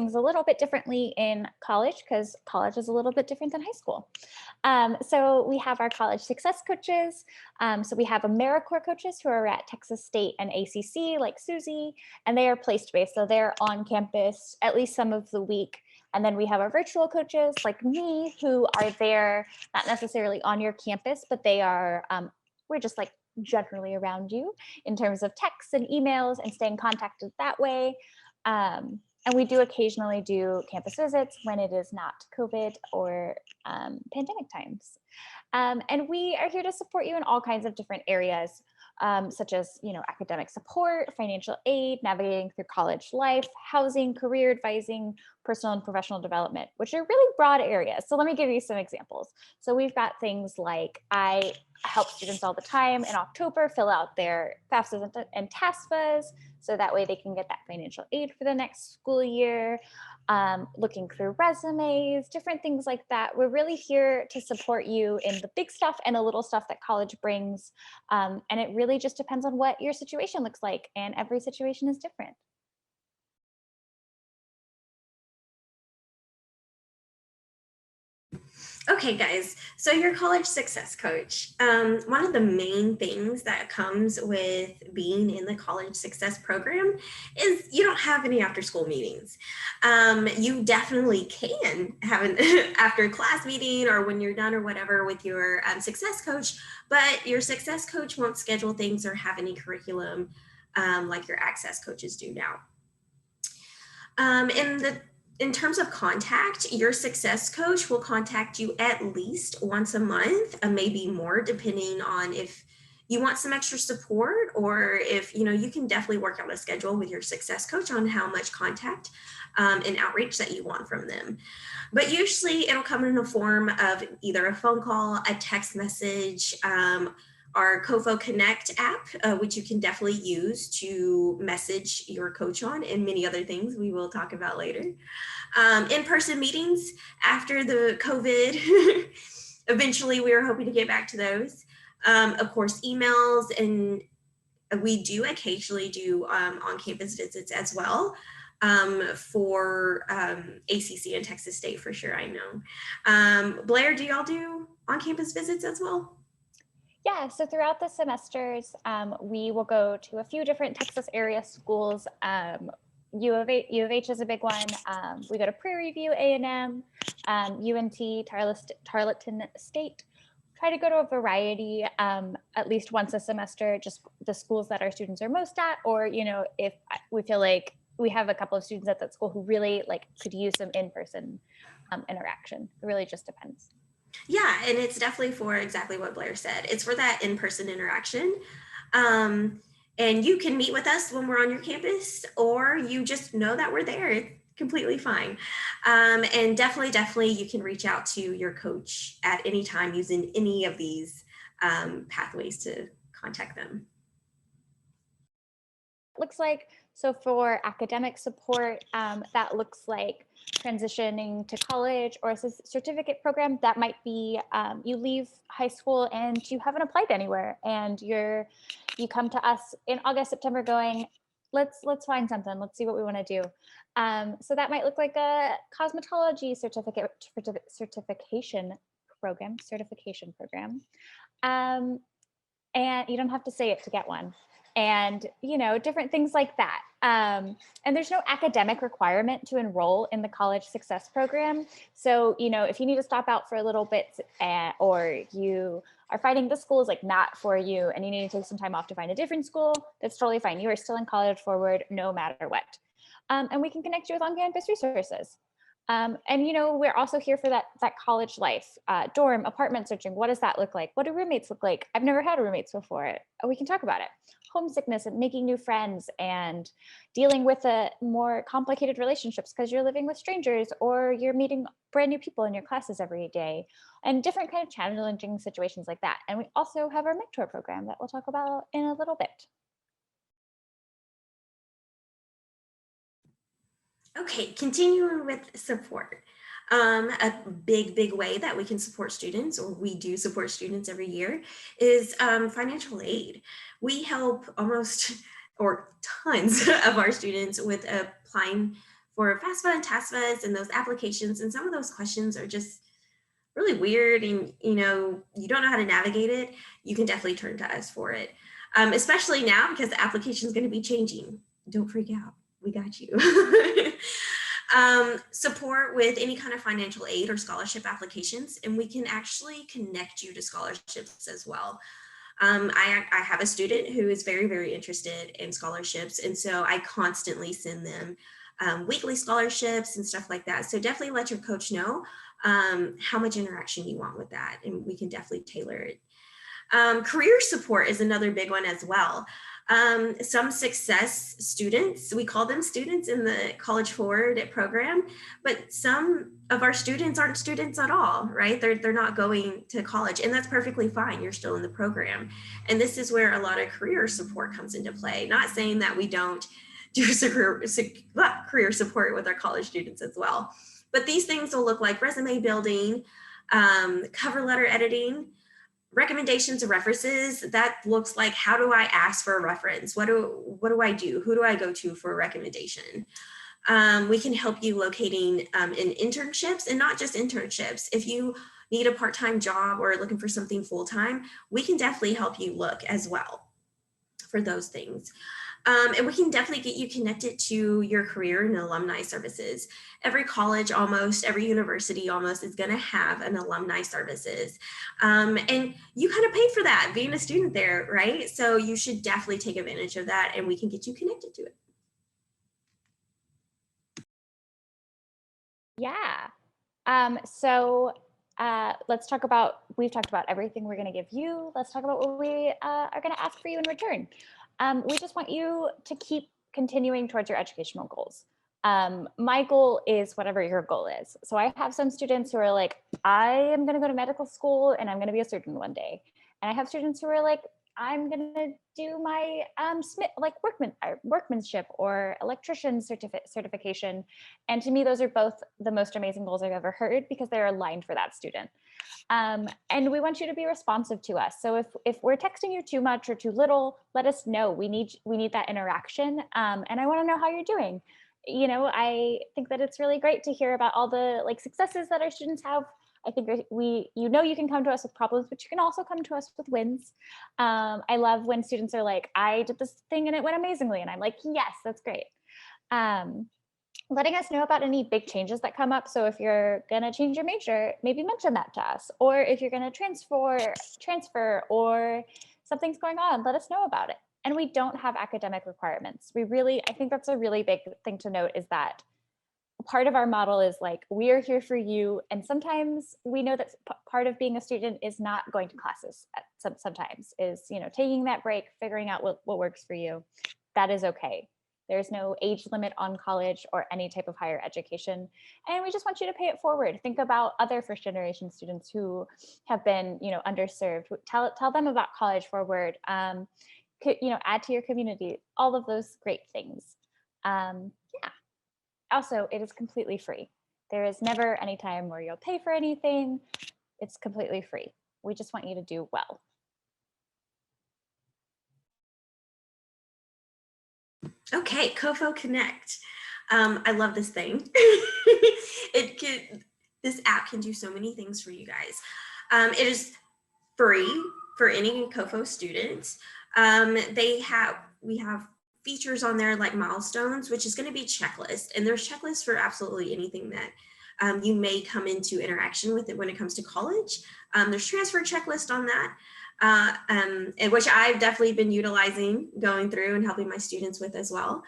things a little bit differently in college because college is a little bit different than high school. So we have our college success coaches. So we have AmeriCorps coaches who are at Texas State and ACC, like Susie, and they are place-based. So they're on campus at least some of the week. And then we have our virtual coaches like me who are there, not necessarily on your campus, but they are, we're just like generally around you in terms of texts and emails and staying contacted that way. And we do occasionally do campus visits when it is not COVID or pandemic times. And we are here to support you in all kinds of different areas, such as, academic support, financial aid, navigating through college life, housing, career advising, personal and professional development, which are really broad areas. So let me give you some examples. So we've got things like I help students all the time in October fill out their FAFSAs and TASFAs, so that way they can get that financial aid for the next school year, looking through resumes, different things like that. We're really here to support you in the big stuff and the little stuff that college brings. And it really just depends on what your situation looks like, and every situation is different. Okay, guys, so your college success coach. One of the main things that comes with being in the college success program is you don't have any after school meetings. You definitely can have an after class meeting or when you're done or whatever with your success coach, but your success coach won't schedule things or have any curriculum like your access coaches do now. In terms of contact, your success coach will contact you at least once a month, maybe more, depending on if you want some extra support or if, you can definitely work out a schedule with your success coach on how much contact and outreach that you want from them. But usually it'll come in the form of either a phone call, a text message, our CoFo Connect app, which you can definitely use to message your coach on, and many other things we will talk about later. In-person meetings after the COVID, eventually we are hoping to get back to those. Of course, emails, and we do occasionally do on-campus visits as well for ACC and Texas State for sure, I know. Blair, do y'all do on-campus visits as well? Yeah, so throughout the semesters, we will go to a few different Texas area schools. U of H is a big one. We go to Prairie View, A&M, UNT, Tarleton State. Try to go to a variety at least once a semester, just the schools that our students are most at, or if we feel like we have a couple of students at that school who really could use some in-person interaction. It really just depends. Yeah, and it's definitely for exactly what Blair said. It's for that in-person interaction. And you can meet with us when we're on your campus, or you just know that we're there. It's completely fine. And definitely you can reach out to your coach at any time using any of these pathways to contact them. Looks like, so for academic support, that looks like transitioning to college or a certificate program. That might be you leave high school and you haven't applied anywhere, and you come to us in August, September going, let's find something, let's see what we want to do. So that might look like a cosmetology certification program. And you don't have to say it to get one. And different things like that. And there's no academic requirement to enroll in the college success program. So if you need to stop out for a little bit, or you are finding the school is not for you and you need to take some time off to find a different school, that's totally fine. You are still in college forward no matter what. And we can connect you with on-campus resources. And we're also here for that college life, dorm, apartment searching. What does that look like? What do roommates look like? I've never had roommates before. We can talk about it. Homesickness and making new friends and dealing with more complicated relationships because you're living with strangers or you're meeting brand new people in your classes every day, and different kind of challenging situations like that. And we also have our mentor program that we'll talk about in a little bit. Okay, continuing with support. A big way that we can support students, or we do support students every year, is financial aid. We help almost or tons of our students with applying for FAFSA and TASFAs and those applications. And some of those questions are just really weird and, you don't know how to navigate it, you can definitely turn to us for it. Especially now because the application is going to be changing. Don't freak out. We got you. Support with any kind of financial aid or scholarship applications, and we can actually connect you to scholarships as well. I have a student who is very, very interested in scholarships, and so I constantly send them weekly scholarships and stuff like that. So definitely let your coach know how much interaction you want with that, and we can definitely tailor it. Career support is another big one as well. Some success students, we call them students in the College Forward program, but some of our students aren't students at all, right? They're not going to college, and that's perfectly fine. You're still in the program. And this is where a lot of career support comes into play. Not saying that we don't do career support with our college students as well. But these things will look like resume building, cover letter editing, recommendations and references. That looks like, how do I ask for a reference? What do I do? Who do I go to for a recommendation? We can help you locating in internships, and not just internships. If you need a part-time job or looking for something full-time, we can definitely help you look as well for those things. And we can definitely get you connected to your career and alumni services. Every college, almost every university almost, is going to have an alumni services. And you kind of paid for that being a student there, right? So you should definitely take advantage of that, and we can get you connected to it. Yeah. Let's talk about, we've talked about everything we're going to give you. Let's talk about what we are going to ask for you in return. We just want you to keep continuing towards your educational goals. My goal is whatever your goal is. So I have some students who are like, I am going to go to medical school and I'm going to be a surgeon one day. And I have students who are like, I'm going to do my workmanship or electrician certification. And to me, those are both the most amazing goals I've ever heard, because they're aligned for that student. And we want you to be responsive to us. So if we're texting you too much or too little, let us know. We need that interaction. And I want to know how you're doing. I think that it's really great to hear about all the successes that our students have. I think you can come to us with problems, but you can also come to us with wins. I love when students are like, I did this thing and it went amazingly. And I'm like, yes, that's great. Letting us know about any big changes that come up. So if you're going to change your major, maybe mention that to us. Or if you're going to transfer or something's going on, let us know about it. And we don't have academic requirements. I think that's a really big thing to note, is that part of our model is we are here for you. And sometimes we know that part of being a student is not going to classes sometimes, is, taking that break, figuring out what works for you. That is okay. There's no age limit on college or any type of higher education. And we just want you to pay it forward. Think about other first generation students who have been, underserved. Tell them about College Forward, add to your community, all of those great things. Yeah. Also, it is completely free. There is never any time where you'll pay for anything. It's completely free. We just want you to do well. Okay, CoFo Connect. I love this thing. This app can do so many things for you guys. It is free for any CoFo students. We have features on there like milestones, which is going to be checklists, and there's checklists for absolutely anything that you may come into interaction with it when it comes to college. There's transfer checklist on that. Which I've definitely been utilizing, going through and helping my students with as well.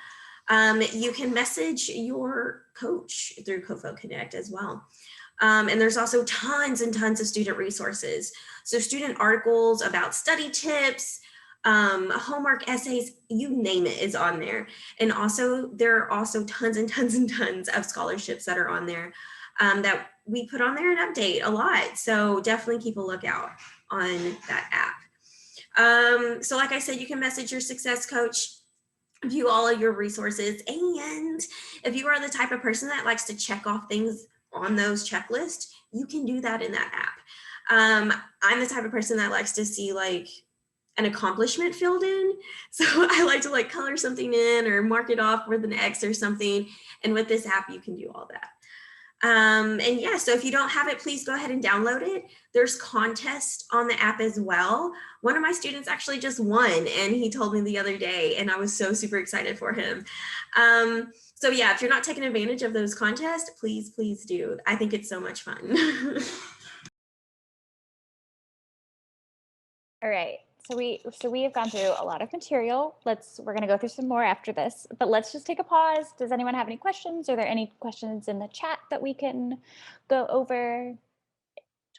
You can message your coach through CoFo Connect as well. And there's also tons and tons of student resources. So student articles about study tips, homework essays, you name it is on there. And also there are also tons and tons and tons of scholarships that are on there that we put on there and update a lot. So definitely keep a lookout on that app. So like I said, you can message your success coach, view all of your resources. And if you are the type of person that likes to check off things on those checklists, you can do that in that app. I'm the type of person that likes to see an accomplishment filled in. So I like to like color something in or mark it off with an X or something. And with this app, you can do all that. And yeah, so if you don't have it, please go ahead and download it. There's contests on the app as well. One of my students actually just won, and he told me the other day, and I was so super excited for him. So yeah, if you're not taking advantage of those contests, please, please do. I think it's so much fun. All right. So we have gone through a lot of material. We're going to go through some more after this, but let's just take a pause. Does anyone have any questions? Are there any questions in the chat that we can go over?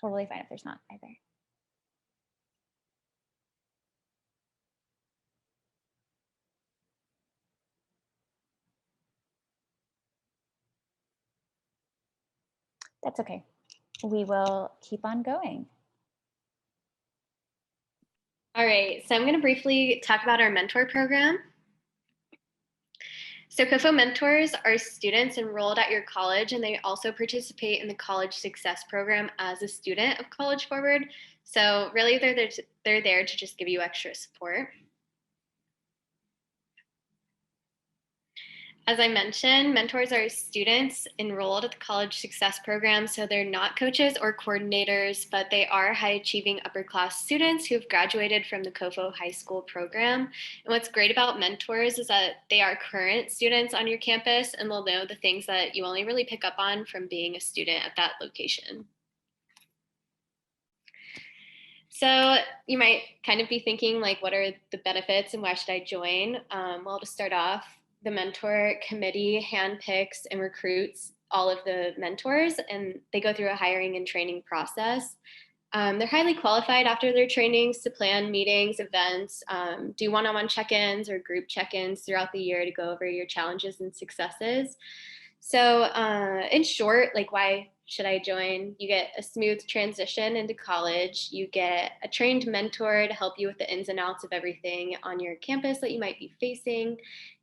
Totally fine if there's not either. That's okay. We will keep on going. All right, so I'm going to briefly talk about our mentor program. So CoFo mentors are students enrolled at your college, and they also participate in the College Success Program as a student of College Forward. So really, they're there to just give you extra support. As I mentioned, mentors are students enrolled at the College Success Program, so they're not coaches or coordinators, but they are high-achieving upper-class students who have graduated from the CoFo High School program. And what's great about mentors is that they are current students on your campus, and they'll know the things that you only really pick up on from being a student at that location. So you might kind of be thinking, like, what are the benefits and why should I join? Well, to start off, the mentor committee handpicks and recruits all of the mentors, and they go through a hiring and training process. They're highly qualified after their trainings to plan meetings, events, do one-on-one check-ins or group check-ins throughout the year to go over your challenges and successes. So in short, like, why should I join? You get a smooth transition into college. You get a trained mentor to help you with the ins and outs of everything on your campus that you might be facing.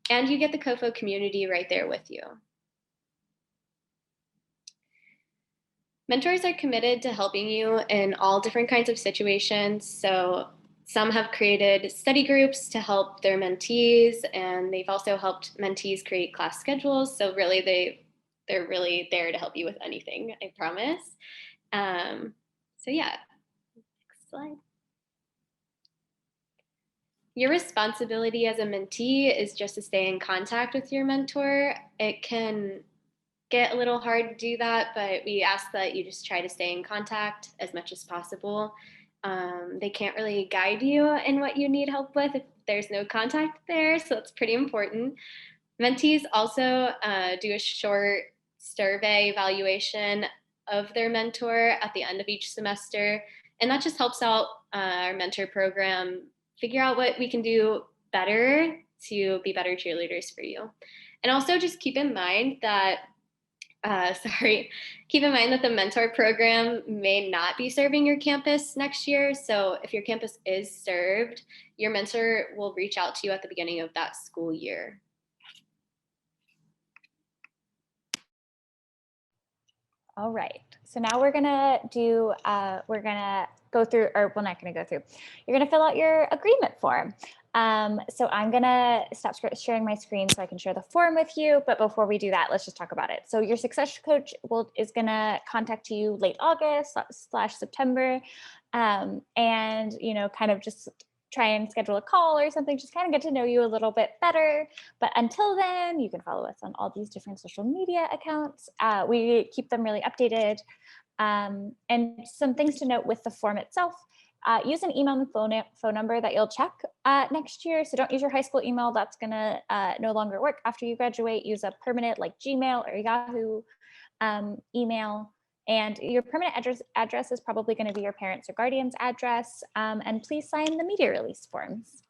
And you get the CoFo community right there with you. Mentors are committed to helping you in all different kinds of situations. So some have created study groups to help their mentees, and they've also helped mentees create class schedules. So really, they're really there to help you with anything, I promise. So yeah, next slide. Your responsibility as a mentee is just to stay in contact with your mentor. It can get a little hard to do that, but we ask that you just try to stay in contact as much as possible. They can't really guide you in what you need help with if there's no contact there, so it's pretty important. Mentees also do a short survey evaluation of their mentor at the end of each semester, and that just helps out our mentor program figure out what we can do better to be better cheerleaders for you. And also just keep in mind that keep in mind that the mentor program may not be serving your campus next year. So if your campus is served, your mentor will reach out to you at the beginning of that school year. All right, so now we're gonna do, we're gonna go through, or we're not gonna go through, you're gonna fill out your agreement form. So I'm gonna stop sharing my screen so I can share the form with you, but before we do that, let's just talk about it. So your success coach is gonna contact you late August / September, and kind of just try and schedule a call or something, just kind of get to know you a little bit better. But until then, you can follow us on all these different social media accounts. We keep them really updated. And some things to note with the form itself, use an email and phone number that you'll check next year. So don't use your high school email. That's gonna no longer work after you graduate. Use a permanent like Gmail or Yahoo email. And your permanent address is probably going to be your parents' or guardian's address. And please sign the media release forms.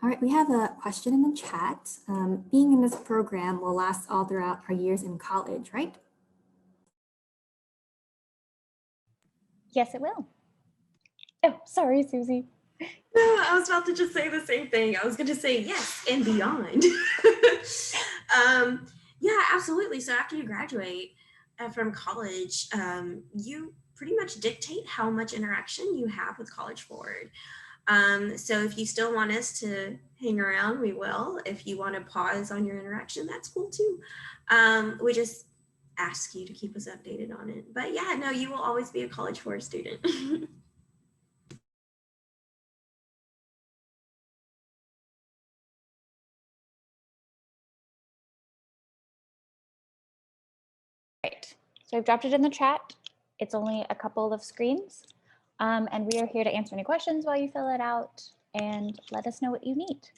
All right, we have a question in the chat. Being in this program will last all throughout our years in college, right? Yes, it will. Oh, sorry, Susie. No, I was about to just say the same thing. I was going to say yes and beyond. Yeah, absolutely. So after you graduate from college, you pretty much dictate how much interaction you have with College Forward. So if you still want us to hang around, we will. If you want to pause on your interaction, that's cool too. We just ask you to keep us updated on it. But yeah, no, you will always be a College Forward student. Right. So I've dropped it in the chat. It's only a couple of screens. And we are here to answer any questions while you fill it out and let us know what you need.